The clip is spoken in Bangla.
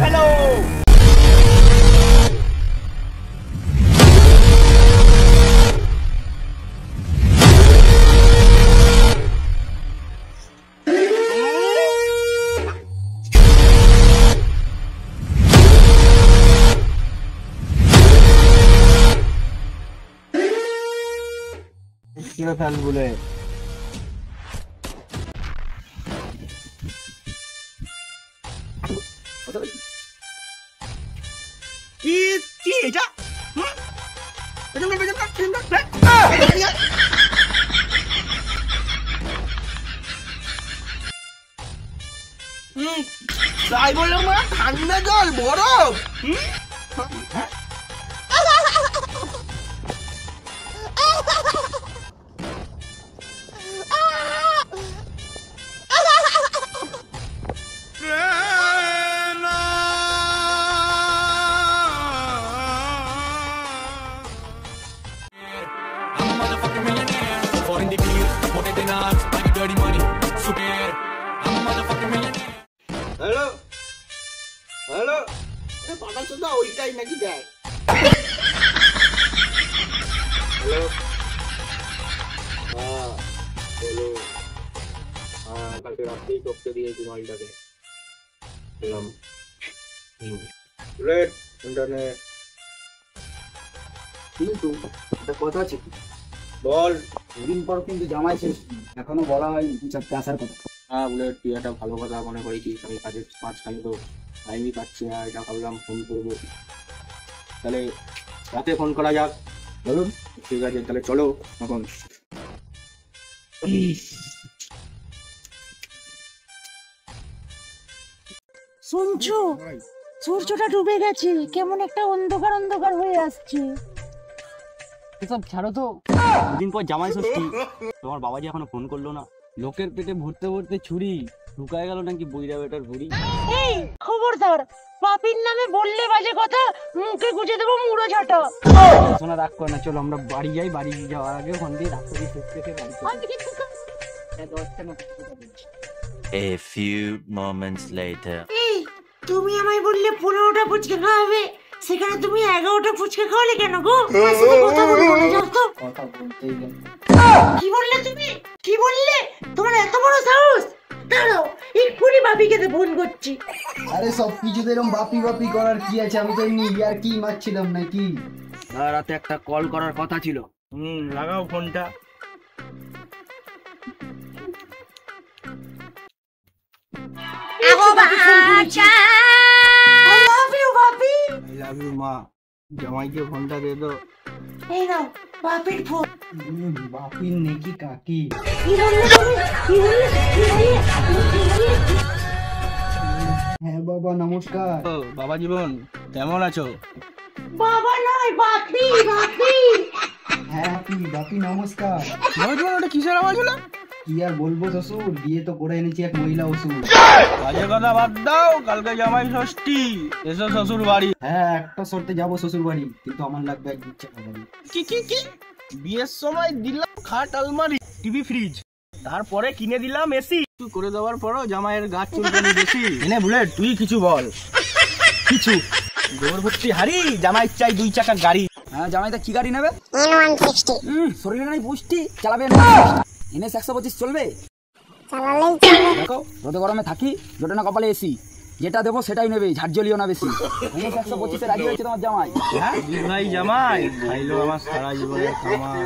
হ্যালো ফ্যান বলে কি এটা তাই বললাম ঠান্ডা জল বরফ হ্যালো হ্যালো পাটা চোদা ওইটাই নাকি দেয় হ্যালো বলো কালকে রাত্রেই টপকে দিয়েছি মালটাকে বললাম বুলেট ইন্টারনেট কিন্তু একটা কথা আছে বল দুদিন পর কিন্তু জামাই শেষ এখনো বলা হয়নি চারটে আসার কথা। হ্যাঁ বুলেট তুই একটা ভালো কথা মনে করেছিস আমি কাজের মাঝখানে তো টাইমই পাচ্ছি না এটা ভাবলাম ফোন করবো তাহলে রাতে ফোন করা যাক বলুন ঠিক আছে তাহলে চলো এখন শুনছো সূর্যটা ডুবে গেছে কেমন একটা অন্ধকার অন্ধকার হয়ে আসছে এসব ছাড়ো তো দুদিন পর জামাই ষষ্ঠী তোমার বাবাজি এখনো ফোন করলো না লোকের পেটে ভরতে ভরতে ছুরি ঢুকায় গেল নাকি বইরা বেটার ভুড়ি এই খবরদার পাপির নামে বললে বাজে কথা মুখে গুজে দেবো মুড়ো ঝাঁটা শোনা রাগ করে না চলো আমরা বাড়ি যাই বাড়ি যাওয়ার আগে ওখান দিয়ে রাগ করি শেষ থেকে বাড়ি A few moments later. এই তুমি আমায় বললে 15টা ফুচকা খাওয়াবে সেখানে তুমি 11টা ফুচকা খাওয়ালে কেন গো কথা বলবো না যাও তো কথা বলতেই গেল কি বললে তুমি কি বললে তোমার এত বড় সাহস দাঁড়াও এক্ষুনি বাপিকে ফোন করছি আরে সব কিছুতে এরকম বাপি বাপি করার কি আছে আমি তো এমনি ইয়ার কি মারছিলাম নাকি রাতে একটা কল করার কথা ছিল লাগাও ফোনটা মা জামাইকে ফোনটা দে তো এই নাও বাপির ফোন বাপির নাকি কাকি কি বললে তুমি কি বললে হ্যাঁ বাবা নমস্কার ও বাবা জীবন কেমন আছো বাবা নয় বাপি বাপি হ্যাঁ বাপি নমস্কার বাবা জীবন ওটা কিসের আওয়াজ হলো কি আর বলবো শ্বশুর বিয়ে তো করে এনেছি এক মহিলা অসুর বাজে কথা বাদ দাও কালকে জামাই ষষ্ঠী এসো শ্বশুর বাড়ি হ্যাঁ একটা শর্তে যাবো শ্বশুর বাড়ি কিন্তু আমার লাগবে এক দু চাকা বাড়ি কি বিয়ের সময় দিলাম খাট আলমারি টিভি ফ্রিজ তারপরে কিনে দিলাম এসি তুই করে দেওয়ার পরও জামাইয়ের গাছ চুলকানি বেশি এনে বুলেট তুই কিছু বল কিছু গোবর ভর্তি হাড়ি জামাই চাই 2 চাকা গাড়ি হ্যাঁ জামাইটা কি গাড়ি নেবে N160 শরীরে নাই পুষ্টি চালাবে NS 125 চলবে দেখো রোদে গরমে থাকি জোটে না কপালে এসি যেটা দেবো সেটাই নেবে ঝাড় জ্বলিও না বেশি NS 125 রাজি হয়েছে তোমার জামাই হ্যাঁ ভাই জামাই খাইলো আমার সারা জীবনের কামাই